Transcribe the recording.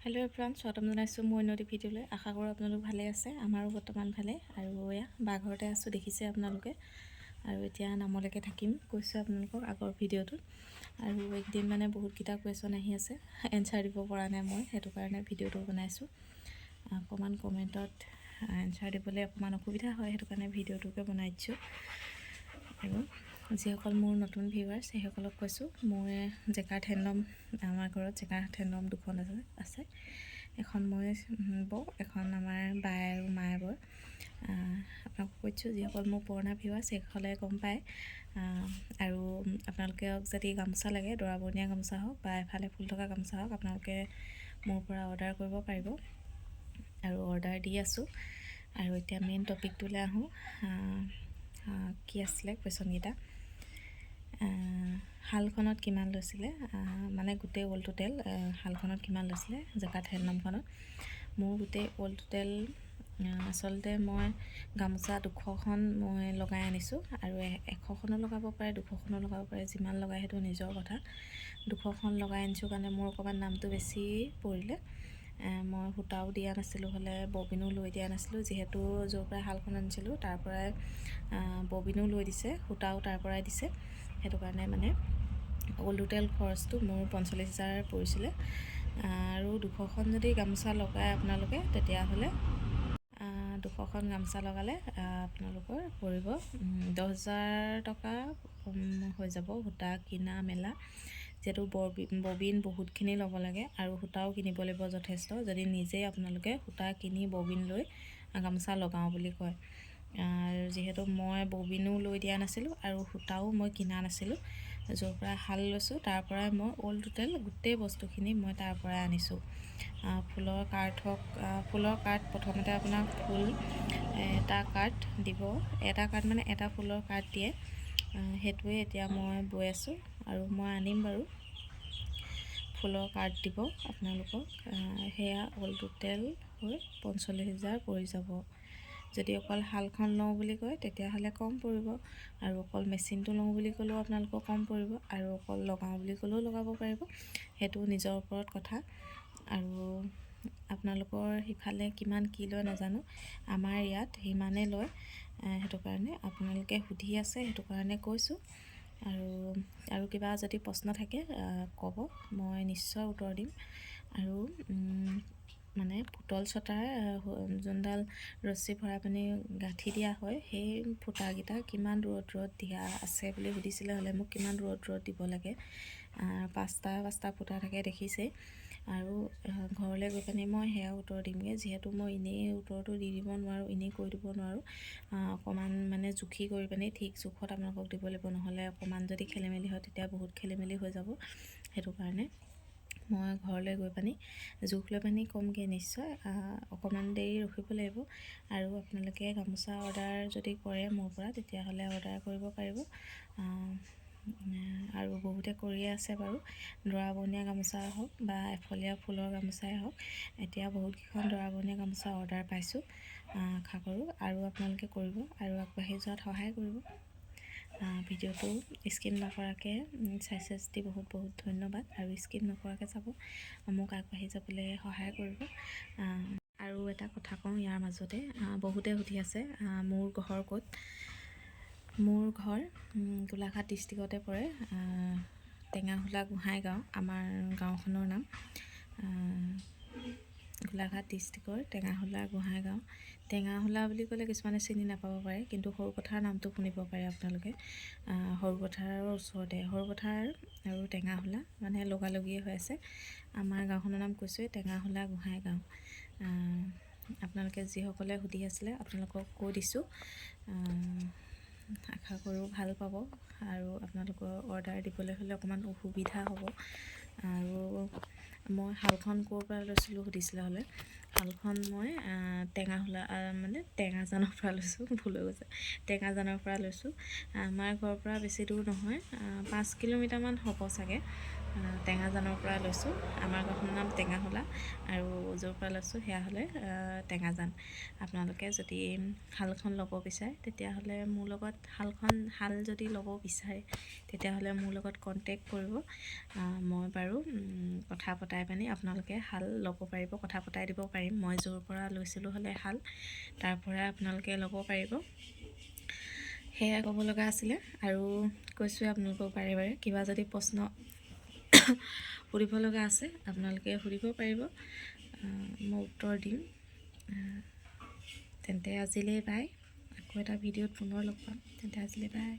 Hello' everyone, স্বাগতম জনাইছোঁ মোৰ উন্নতি ভিডিঅ'লৈ। আশা কৰোঁ আপোনালোক ভালে আছে। আমাৰো বৰ্তমান ভালে। আৰু এয়া বাঘৰতে আছোঁ, দেখিছে আপোনালোকে। আৰু এতিয়া নামলৈকে থাকিম কৈছোঁ আপোনালোকক আগৰ ভিডিঅ'টোত। আৰু একদিন মানে বহুতকেইটা কুৱেশ্যন আহি আছে, এনচাৰ দিব পৰা নাই মই, সেইটো কাৰণে ভিডিঅ'টো বনাইছোঁ। অকণমান কমেণ্টত এনচাৰ দিবলৈ অকণমান অসুবিধা হয়, সেইটো কাৰণে ভিডিঅ'টোকে বনাই দিছোঁ। আৰু যিসকল মোৰ নতুন ভিউৱাৰ্ছ সেইসকলক কৈছোঁ, মই জেকাৰ্ড হেণ্ডলুম, আমাৰ ঘৰত জেকাৰ্ড হেণ্ডলুম দুখন আছে। এখন মই বওঁ, এখন আমাৰ বায়ে আৰু মায়ে বয়। আপোনালোকক কৈছোঁ, যিসকল মোৰ পুৰণা ভিউৱাৰ্ছ সেইসকলে গম পায়। আৰু আপোনালোকক যদি গামোচা লাগে, দৰা বৰণীয়া গামোচা হওক বা এফালে ফুল থকা গামোচা হওক, আপোনালোকে মোৰ পৰা অৰ্ডাৰ কৰিব পাৰিব। আৰু অৰ্ডাৰ দি আছোঁ। আৰু এতিয়া মেইন টপিকটোলৈ আহোঁ। কি আছিলে কুৱেশ্যনকেইটা? শালখনত কিমান লৈছিলে, মানে গোটেই অল টোটেল শালখনত কিমান লৈছিলে জেকাৰ্ড হেণ্ডলুমখনত? মোৰ গোটেই অল টোটেল আচলতে মই গামোচা 200খন মই লগাই আনিছোঁ। আৰু 100খনো লগাব পাৰে, 200খনো লগাব পাৰে, যিমান লগাই সেইটো নিজৰ কথা। 200খন লগাই আনিছোঁ কাৰণে মোৰ অকণমান দামটো বেছি পৰিলে। মই সূতাও দিয়া নাছিলোঁ, হ'লে ববিনো লৈ দিয়া নাছিলোঁ। যিহেতু য'ৰ পৰা শালখন আনিছিলোঁ তাৰ পৰাই ববিনো লৈ দিছে, সূতাও তাৰ পৰাই দিছে। সেইটো কাৰণে মানে অল টোটেল খৰচটো মোৰ 45,000 পৰিছিলে। আৰু 200খন যদি গামোচা লগাই আপোনালোকে, তেতিয়াহ'লে 200খন গামোচা লগালে আপোনালোকৰ পৰিব 10,000 টকা হৈ যাব। সূতা কিনা মেলা, যিহেতু ববিন বহুতখিনি ল'ব লাগে আৰু সূতাও কিনিব লাগিব যথেষ্ট, যদি নিজেই আপোনালোকে সূতা কিনি ববিন লৈ গামোচা লগাওঁ বুলি কয়। যিহেতু মই ববিনো লৈ দিয়া নাছিলোঁ আৰু সূতাও মই কিনা নাছিলোঁ। য'ৰ পৰা শাল লৈছোঁ তাৰ পৰাই মই অল টোটেল গোটেই বস্তুখিনি মই তাৰ পৰাই আনিছোঁ। ফুলৰ কাৰ্ড হওক, ফুলৰ কাৰ্ড প্ৰথমতে আপোনাক ফুল এটা কাৰ্ড দিব, এটা কাৰ্ড মানে এটা ফুলৰ কাৰ্ড দিয়ে। সেইটোৱে এতিয়া মই বৈ আছোঁ আৰু মই আনিম বাৰু। ফুলৰ কাৰ্ড দিব আপোনালোকক। সেয়া অল টোটেল হৈ 45,000 পৰি যাব। যদি অকল শালখন লওঁ বুলি কয় তেতিয়াহ'লে কম পৰিব, আৰু অকল মেচিনটো লওঁ বুলি ক'লেও আপোনালোকৰ কম পৰিব, আৰু অকল লগাওঁ বুলি ক'লেও লগাব পাৰিব। সেইটো নিজৰ ওপৰত কথা। আৰু আপোনালোকৰ সিফালে কিমান কি লয় নাজানো, আমাৰ ইয়াত সিমানেই লয়। সেইটো কাৰণে আপোনালোকে সুধি আছে, সেইটো কাৰণে কৈছোঁ। আৰু কিবা যদি প্ৰশ্ন থাকে ক'ব, মই নিশ্চয় উত্তৰ দিম। আৰু মানে পুতল চটাৰ যোনডাল ৰছী ভৰাই পিনি গাঁঠি দিয়া হয়, সেই ফুটাকেইটা কিমান দূৰত দিয়া আছে বুলি সুধিছিলে। হ'লে মোক কিমান দূৰত দিব লাগে। 5টা ফুটা থাকে দেখিছেই। আৰু ঘৰলৈ গৈ পিনি মই সেয়া উত্তৰ দিমগৈ, যিহেতু মই এনেই উত্তৰটো দি দিব নোৱাৰোঁ, এনেই কৈ দিব নোৱাৰোঁ। অকণমান মানে জুখি কৰি পিনি ঠিক জোখত আপোনালোকক দিব লাগিব, নহ'লে অকণমান যদি খেলিমেলি হয় তেতিয়া বহুত খেলিমেলি হৈ যাব। সেইটো কাৰণে মই ঘৰলৈ গৈ পিনি জোখ লৈ পিনি ক'মগৈ নিশ্চয়। অকণমান দেৰি ৰখিব লাগিব। আৰু আপোনালোকে গামোচা অৰ্ডাৰ যদি কৰে মোৰ পৰা, তেতিয়াহ'লে অৰ্ডাৰ কৰিব পাৰিব। আৰু বহুতে কৰিয়ে আছে বাৰু। দৰা বৰণীয়া গামোচা হওক বা এফলীয়া ফুলৰ গামোচাই হওক, এতিয়া বহুতকেইখন দৰা বৰণীয়া গামোচা অৰ্ডাৰ পাইছোঁ। আশা কৰোঁ আৰু আপোনালোকে কৰিব আৰু আগবাঢ়ি যোৱাত সহায় কৰিব। ভিডিঅ'টো স্কিপ নকৰাকৈ চাইছে যদি বহুত ধন্যবাদ। আৰু স্কিপ নকৰাকৈ চাব, মোক আগবাঢ়ি যাবলৈ সহায় কৰিব। আৰু এটা কথা কওঁ ইয়াৰ মাজতে, বহুতে সুধি আছে মোৰ ঘৰ ক'ত। মোৰ ঘৰ গোলাঘাট ডিষ্ট্ৰিক্টতে পৰে। টেঙাহোলা গোহাঁই গাঁও আমাৰ গাঁওখনৰ নাম। গোলাঘাট ডিষ্ট্ৰিক্টৰ টেঙাহোলা গোহাঁই গাঁও। টেঙাহোলা বুলি ক'লে কিছুমানে চিনি নাপাব পাৰে, কিন্তু সৰুপথাৰ নামটো শুনিব পাৰে আপোনালোকে। সৰুপথাৰৰ ওচৰতে, সৰুপথাৰ আৰু টেঙাহোলা মানে লগালগিয়ে হৈ আছে। আমাৰ গাঁওখনৰ নাম কৈছোঁৱেই, টেঙাহোলা গোহাঁই গাঁও। আপোনালোকে যিসকলে সুধি আছিলে আপোনালোকক কৈ দিছোঁ। আশা কৰোঁ ভাল পাব। আৰু আপোনালোকৰ অৰ্ডাৰ দিবলৈ হ'লে অকণমান অসুবিধা হ'ব। আৰু মই শালখন ক'ৰ পৰা লৈছিলোঁ সুধিছিলে। হ'লে শালখন মই টেঙাহোলা মানে টেঙাজানৰ পৰা লৈছোঁ, ভুল হৈ গৈছে, টেঙাজানৰ পৰা লৈছোঁ। আমাৰ ঘৰৰ পৰা বেছি দূৰ নহয়, 5 কিলোমিটাৰমান হ'ব চাগে। টেঙাজানৰ পৰা লৈছোঁ। আমাৰ গাঁওখনৰ নাম টেঙাহোলা আৰু য'ৰ পৰা লৈছোঁ সেয়া হ'লে টেঙাজান। আপোনালোকে যদি শালখন ল'ব বিচাৰে তেতিয়াহ'লে মোৰ লগত শাল যদি ল'ব বিচাৰে তেতিয়াহ'লে মোৰ লগত কণ্টেক্ট কৰিব। মই বাৰু কথা পতাই পানি আপোনালোকে শাল ল'ব পাৰিব, কথা পতাই দিব পাৰিম। মই য'ৰ পৰা লৈছিলোঁ হ'লে শাল তাৰ পৰা আপোনালোকে ল'ব পাৰিব। সেয়াই ক'ব লগা আছিলে আৰু কৈছোঁৱে আপোনালোকক বাৰে বাৰে। কিবা যদি প্ৰশ্ন সুধিব লগা আছে আপোনালোকে সুধিব পাৰিব, মই উত্তৰ দিম। তেন্তে আজিলৈ বাই। আকৌ এটা ভিডিঅ'ত পুনৰ লগ পাম। তেন্তে আজিলৈ বাই।